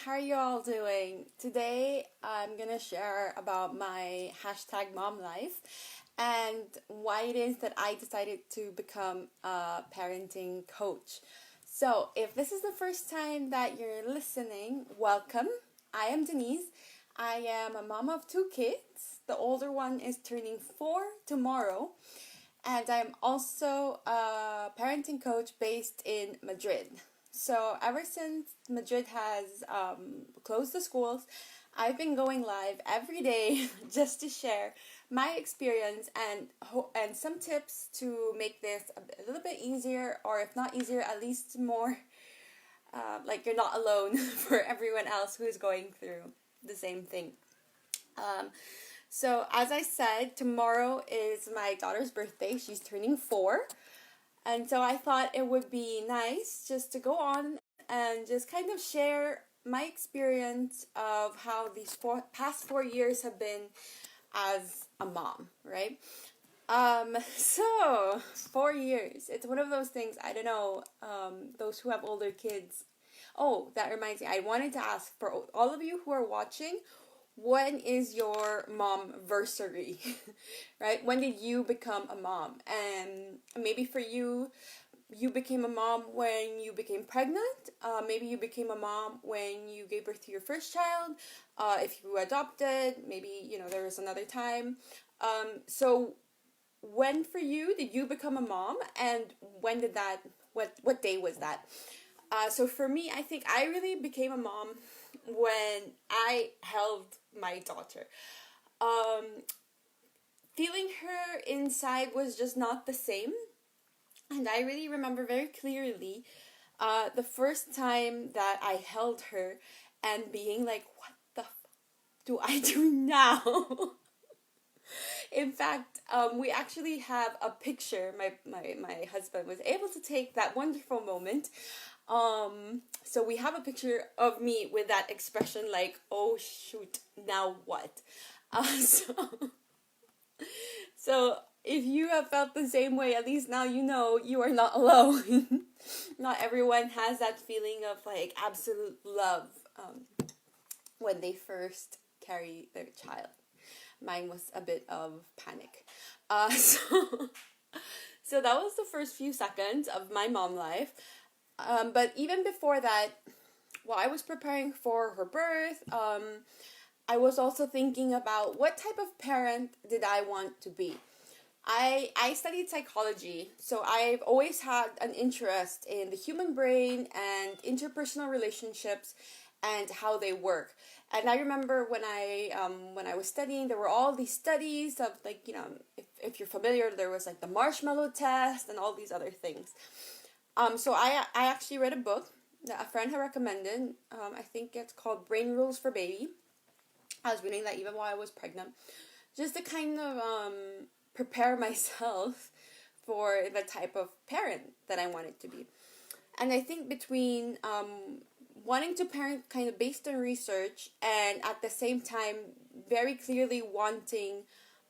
How are you all doing? Today I'm gonna share about my hashtag mom life and why it is that I decided to become a parenting coach. So, if this is the first time that you're listening, welcome. I am Denise. I am a mom of two kids. The older one is turning 4 tomorrow, and I'm also a parenting coach based in Madrid. So ever since Madrid has closed the schools, I've been going live every day just to share my experience and some tips to make this a little bit easier, or if not easier, at least more like you're not alone for everyone else who's going through the same thing. Um, so as I said, tomorrow is my daughter's birthday. She's turning 4. And so I thought it would be nice just to go on and just kind of share my experience of how these past 4 years have been as a mom, right? So 4 years. It's one of those things, I don't know, those who have older kids. Oh, that reminds me. I wanted to ask for all of you who are watching, when is your mom-versary, right? When did you become a mom? And maybe for you, you became a mom when you became pregnant. Maybe you became a mom when you gave birth to your first child. If you adopted, maybe, there was another time. So when for you did you become a mom, and when did that, what day was that? So for me, I think I really became a mom when I held my daughter. Feeling her inside was just not the same. And I really remember very clearly the first time that I held her and being like, what the do I do now? In fact, we actually have a picture. My husband was able to take that wonderful moment. So we have a picture of me with that expression like, oh shoot, now what? So if you have felt the same way, at least now you know you are not alone. Not everyone has that feeling of like absolute love when they first carry their child. Mine was a bit of panic. So that was the first few seconds of my mom life. But even before that, while I was preparing for her birth, I was also thinking about what type of parent did I want to be. I studied psychology, so I've always had an interest in the human brain and interpersonal relationships and how they work. And I remember when I was studying, there were all these studies of like, if you're familiar, there was like the marshmallow test and all these other things. So I actually read a book that a friend had recommended. I think it's called Brain Rules for Baby. I was reading that even while I was pregnant, just to kind of prepare myself for the type of parent that I wanted to be. And I think between wanting to parent kind of based on research and at the same time very clearly wanting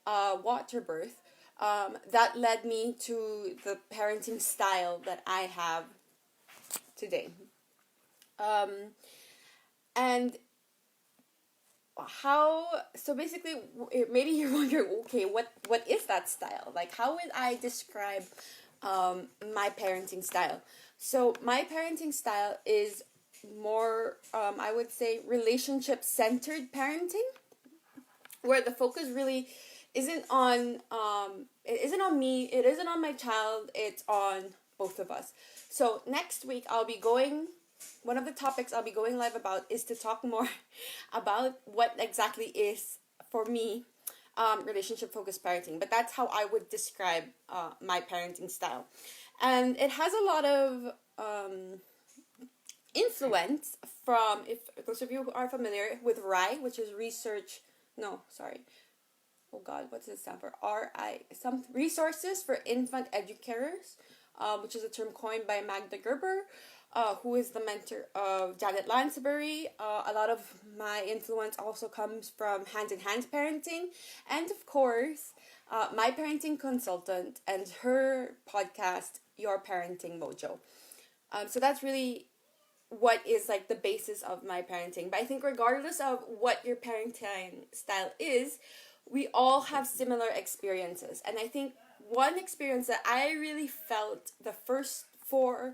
water birth, that led me to the parenting style that I have today. And so basically, maybe you're wondering, okay, what is that style? Like, how would I describe my parenting style? So my parenting style is more, I would say, relationship-centered parenting, where the focus really isn't on me, it isn't on my child, it's on both of us. So next week one of the topics I'll be going live about is to talk more about what exactly is, for me, relationship focused parenting. But that's how I would describe my parenting style. And it has a lot of influence from, if those of you who are familiar with RI, which is what's it stand for? RI, some resources for infant educators, which is a term coined by Magda Gerber, who is the mentor of Janet Lansbury. A lot of my influence also comes from hand-in-hand parenting, and of course, my parenting consultant and her podcast, Your Parenting Mojo. So that's really what is like the basis of my parenting. But I think regardless of what your parenting style is, we all have similar experiences. And I think one experience that I really felt the first 3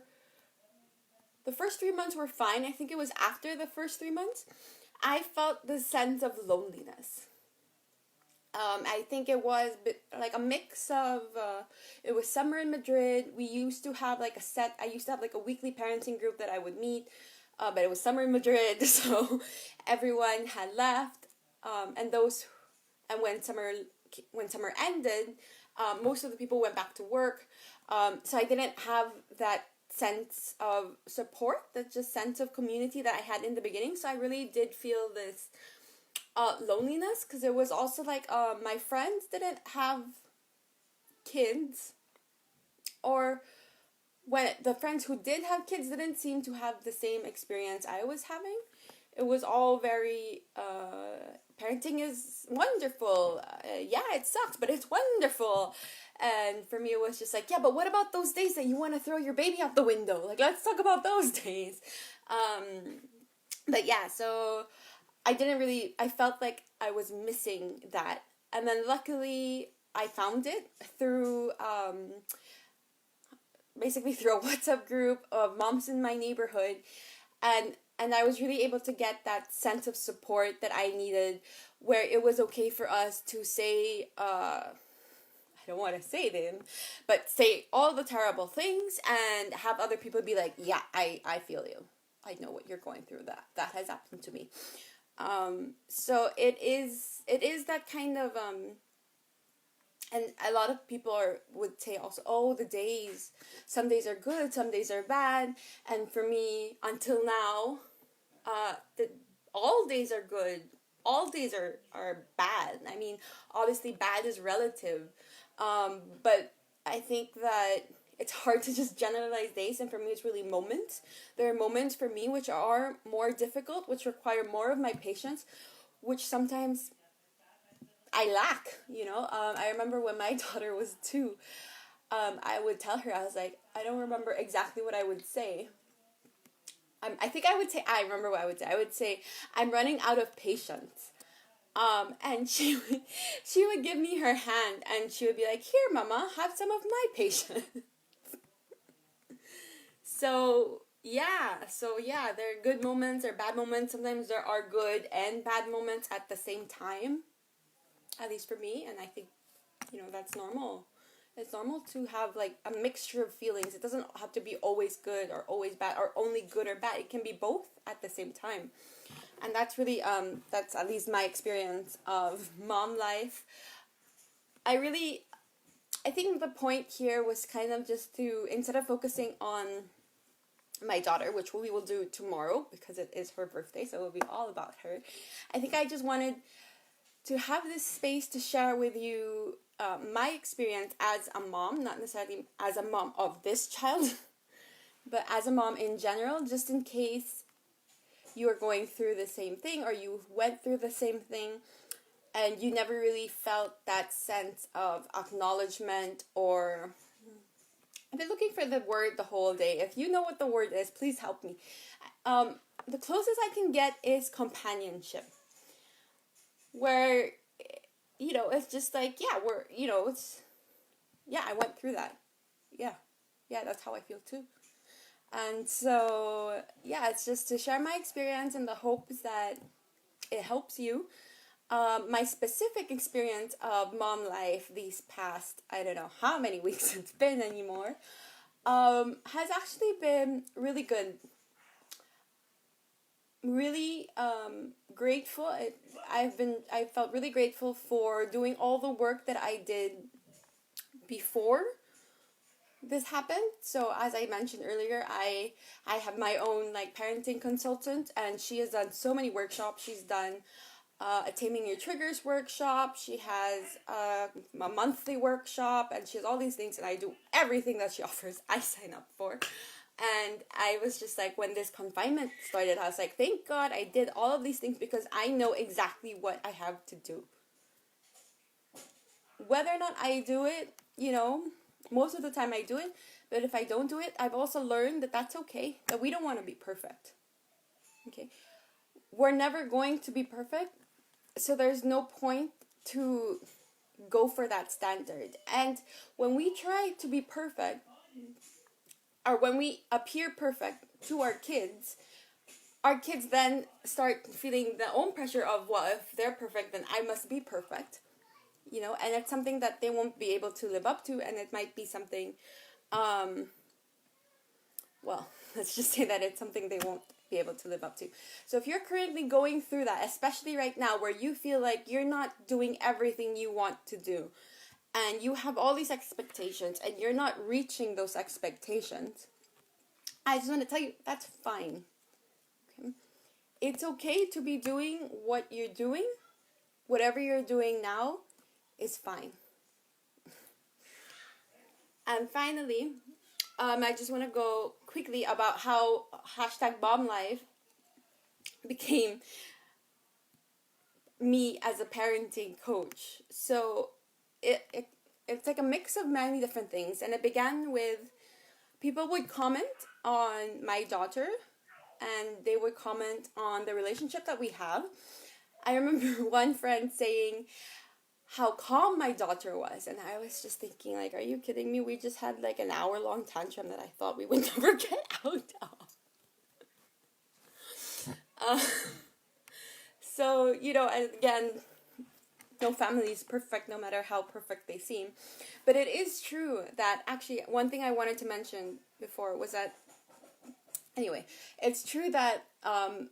months were fine. I think it was after the first 3 months, I felt the sense of loneliness. I think it was like a mix of, it was summer in Madrid. We used to have like I used to have like a weekly parenting group that I would meet, but it was summer in Madrid, so everyone had left, and when summer ended, most of the people went back to work, so I didn't have that sense of support, that just sense of community that I had in the beginning, so I really did feel this loneliness, because it was also like my friends didn't have kids, or when the friends who did have kids didn't seem to have the same experience I was having. It was all very parenting is wonderful, yeah, it sucks, but it's wonderful. And for me it was just like, yeah, but what about those days that you want to throw your baby out the window? Like, let's talk about those days. But yeah, so I felt like I was missing that. And then luckily I found it through, basically through a WhatsApp group of moms in my neighborhood. And I was really able to get that sense of support that I needed, where it was okay for us to say, I don't want to say them, but say all the terrible things and have other people be like, yeah, I feel you. I know what you're going through. That has happened to me. So it is that kind of, and a lot of people would say also, oh, some days are good, some days are bad. And for me, until now, all days are good, all days are bad. I mean, obviously bad is relative. But I think that it's hard to just generalize days, and for me it's really moments. There are moments for me which are more difficult, which require more of my patience, which sometimes I lack, I remember when my daughter was 2, I would tell her, I was like, I don't remember exactly what I would say. I remember what I would say. I would say, I'm running out of patience. And she would give me her hand, and she would be like, here, mama, have some of my patience. So yeah, there are good moments, there are bad moments. Sometimes there are good and bad moments at the same time, at least for me, and I think, that's normal. It's normal to have like a mixture of feelings. It doesn't have to be always good or always bad or only good or bad. It can be both at the same time. And that's really, that's at least my experience of mom life. I think the point here was kind of just to, instead of focusing on my daughter, which we will do tomorrow because it is her birthday, so it will be all about her, I think I just wanted to have this space to share with you my experience as a mom, not necessarily as a mom of this child, but as a mom in general, just in case you are going through the same thing or you went through the same thing and you never really felt that sense of acknowledgement, or I've been looking for the word the whole day. If you know what the word is, please help me. The closest I can get is companionship, where, it's just like, yeah, I went through that. Yeah, that's how I feel too. And so, yeah, it's just to share my experience in the hopes that it helps you. My specific experience of mom life these past, I don't know how many weeks it's been anymore, has actually been really good. Really grateful. I felt really grateful for doing all the work that I did before this happened. So as I mentioned earlier, I have my own like parenting consultant, and she has done so many workshops. She's done a Taming Your Triggers workshop. She has a monthly workshop, and she has all these things, and I do everything that she offers. I sign up for. And I was just like, when this confinement started, I was like, thank God I did all of these things, because I know exactly what I have to do. Whether or not I do it, most of the time I do it, But if I don't do it, I've also learned that that's okay, that we don't want to be perfect. Okay? We're never going to be perfect, so there's no point to go for that standard. And when we try to be perfect, or when we appear perfect to our kids then start feeling their own pressure of, well, if they're perfect, then I must be perfect. And it's something that they won't be able to live up to, and it might be something, well, let's just say that it's something they won't be able to live up to. So if you're currently going through that, especially right now, where you feel like you're not doing everything you want to do, and you have all these expectations, and you're not reaching those expectations, I just want to tell you, that's fine. Okay? It's okay to be doing what you're doing. Whatever you're doing now is fine. And finally, I just want to go quickly about how #MomLife became me as a parenting coach. So it's like a mix of many different things. And it began with people would comment on my daughter, and they would comment on the relationship that we have. I remember one friend saying how calm my daughter was, and I was just thinking, like, are you kidding me? We just had like an hour-long tantrum that I thought we would never get out of. So, again, no family is perfect, no matter how perfect they seem. But it is true that, actually, one thing I wanted to mention before was that, anyway, it's true that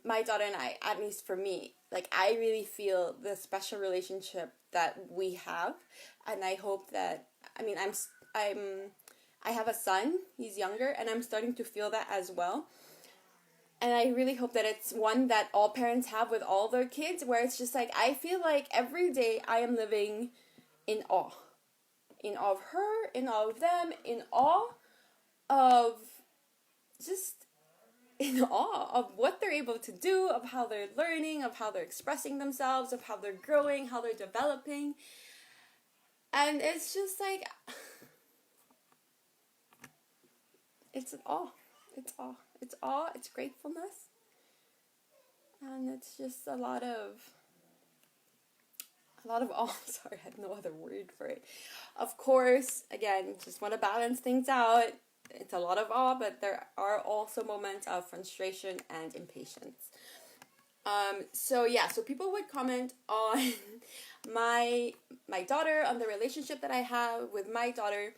my daughter and I, at least for me, like, I really feel the special relationship that we have, and I hope that, I have a son, he's younger, and I'm starting to feel that as well. And I really hope that it's one that all parents have with all their kids, where it's just like, I feel like every day I am living in awe. In awe of her, in awe of them, in awe of what they're able to do, of how they're learning, of how they're expressing themselves, of how they're growing, how they're developing. And it's just like, it's awe. It's awe. It's awe. It's gratefulness. And it's just a lot of awe. Sorry, I had no other word for it. Of course, again, just want to balance things out. It's a lot of awe, but there are also moments of frustration and impatience. So people would comment on my daughter, on the relationship that I have with my daughter,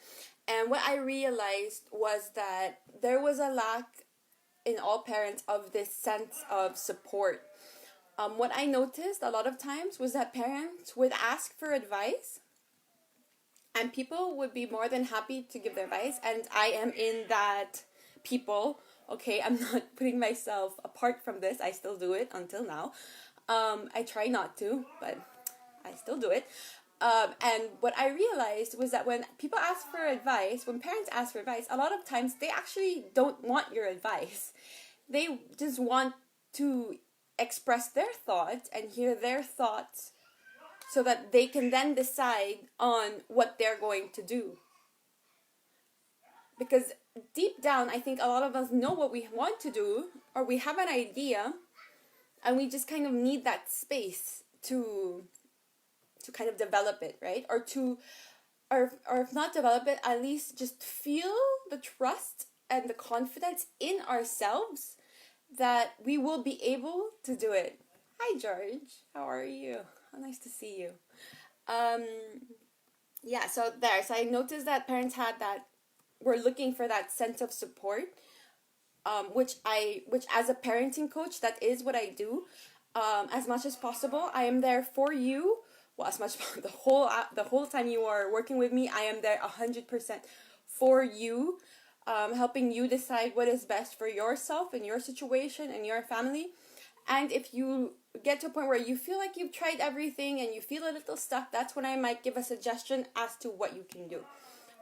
and what I realized was that there was a lack in all parents of this sense of support. What I noticed a lot of times was that parents would ask for advice, and people would be more than happy to give their advice, and I am in that people. Okay, I'm not putting myself apart from this. I still do it until now. I try not to, but I still do it. And what I realized was that when people ask for advice, when parents ask for advice, a lot of times they actually don't want your advice. They just want to express their thoughts and hear their thoughts so that they can then decide on what they're going to do. Because deep down, I think a lot of us know what we want to do, or we have an idea, and we just kind of need that space to kind of develop it, right? Or if not develop it, at least just feel the trust and the confidence in ourselves that we will be able to do it. Hi, George. How are you? How nice to see you. So I noticed that parents were looking for that sense of support, which as a parenting coach, that is what I do. As much as possible, I am there for you. Well, as much the whole time you are working with me, I am there 100% for you, helping you decide what is best for yourself and your situation and your family. And if you get to a point where you feel like you've tried everything and you feel a little stuck, that's when I might give a suggestion as to what you can do.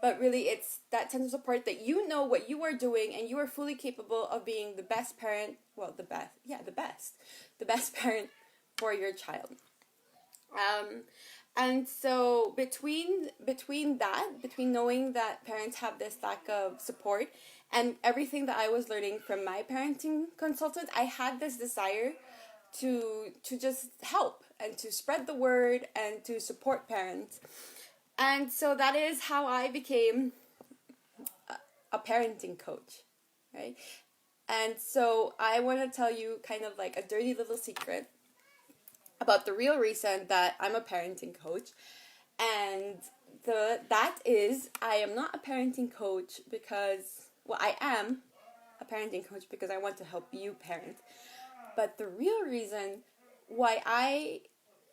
But really, it's that sense of support that you know what you are doing and you are fully capable of being the best parent. Well, the best parent for your child. Um, and so between knowing that parents have this lack of support and everything that I was learning from my parenting consultant, I had this desire to just help and to spread the word and to support parents. And so that is how I became a parenting coach, right? And so I want to tell you kind of like a dirty little secret about the real reason that I'm a parenting coach. And that is, I am not a parenting coach because, well, I am a parenting coach because I want to help you parent. But the real reason why I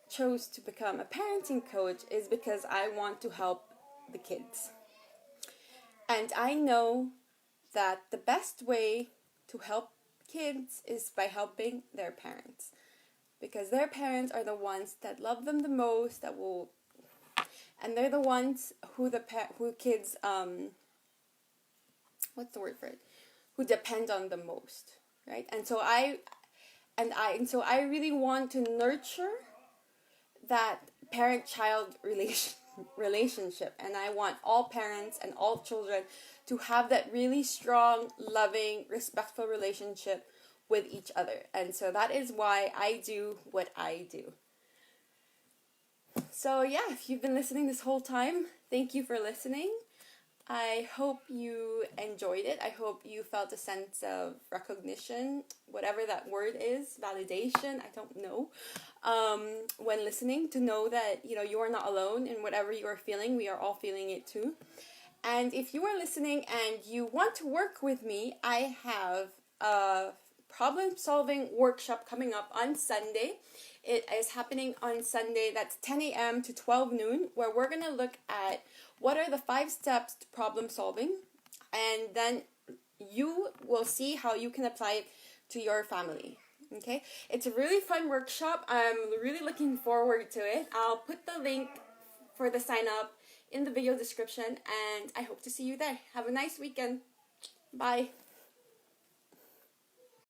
chose to become a parenting coach is because I want to help the kids. And I know that the best way to help kids is by helping their parents. Because their parents are the ones that love them the most, and they're the ones who kids what's the word for it? Who depend on the most, right? And so I really want to nurture that parent-child relationship, and I want all parents and all children to have that really strong, loving, respectful relationship with each other. And so that is why I do what I do. So yeah, if you've been listening this whole time, thank you for listening. I hope you enjoyed it. I hope you felt a sense of recognition, whatever that word is, validation, I don't know, when listening, to know that, you are not alone in whatever you are feeling. We are all feeling it too. And if you are listening and you want to work with me, I have a problem-solving workshop coming up on Sunday. It is happening on Sunday, that's 10 a.m. to 12 noon, where we're going to look at what are the 5 steps to problem solving, and then you will see how you can apply it to your family. Okay? It's a really fun workshop. I'm really looking forward to it. I'll put the link for the sign up in the video description, and I hope to see you there. Have a nice weekend. Bye.